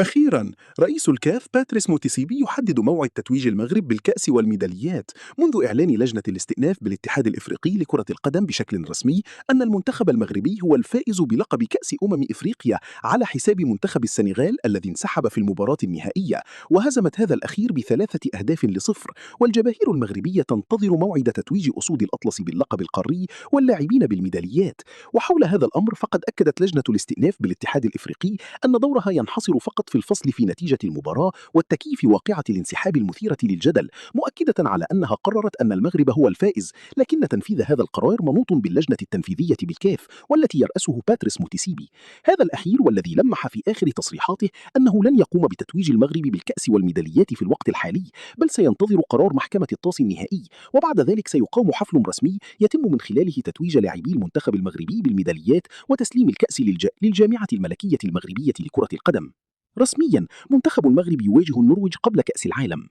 أخيرا رئيس الكاف باتريس موتسيبي يحدد موعد تتويج المغرب بالكأس والميداليات منذ إعلان لجنة الاستئناف بالاتحاد الإفريقي لكرة القدم بشكل رسمي أن المنتخب المغربي هو الفائز بلقب كأس إفريقيا على حساب منتخب السنغال الذي انسحب في المباراة النهائية وهزمت هذا الأخير ب3 أهداف ل0. والجماهير المغربية تنتظر موعد تتويج أسود الأطلس باللقب القاري واللاعبين بالميداليات. وحول هذا الأمر فقد أكدت لجنة الاستئناف بالاتحاد الإفريقي أن دورها ينحصر فقط في الفصل في نتيجة المباراة والتكييف واقعة الانسحاب المثيرة للجدل، مؤكدة على أنها قررت أن المغرب هو الفائز، لكن تنفيذ هذا القرار منوط باللجنة التنفيذية بالكاف والتي يرأسه باتريس موتسيبي. هذا الأخير والذي لمح في آخر تصريحاته أنه لن يقوم بتتويج المغرب بالكأس والميداليات في الوقت الحالي، بل سينتظر قرار محكمة الطاس النهائي، وبعد ذلك سيقام حفل رسمي يتم من خلاله تتويج لاعبي المنتخب المغربي بالميداليات وتسليم الكأس للجامعة الملكية المغربية لكرة القدم. رسميا منتخب المغرب يواجه النرويج قبل كأس العالم.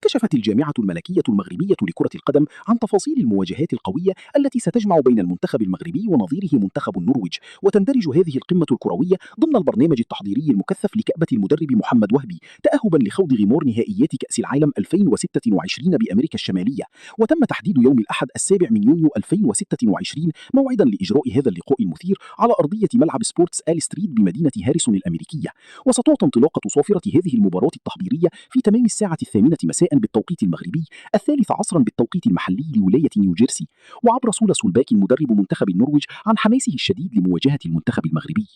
كشفت الجامعة الملكية المغربية لكرة القدم عن تفاصيل المواجهات القوية التي ستجمع بين المنتخب المغربي ونظيره منتخب النرويج، وتندرج هذه القمة الكروية ضمن البرنامج التحضيري المكثف لكأبة المدرب محمد وهبي تأهبا لخوض غمار نهائيات كأس العالم 2026 بأمريكا الشمالية. وتم تحديد يوم الأحد 7 من يونيو 2026 موعدا لإجراء هذا اللقاء المثير على أرضية ملعب سبورتس آل ستريت بمدينة هاريسون الأمريكية. وستعطى انطلاقة صافرة هذه المباراة التحضيرية في تمام الساعة 8 مساء بالتوقيت المغربي، 13 عصرا بالتوقيت المحلي لولاية نيوجيرسي. وعبر سولا سولباك مدرب منتخب النرويج عن حماسه الشديد لمواجهة المنتخب المغربي.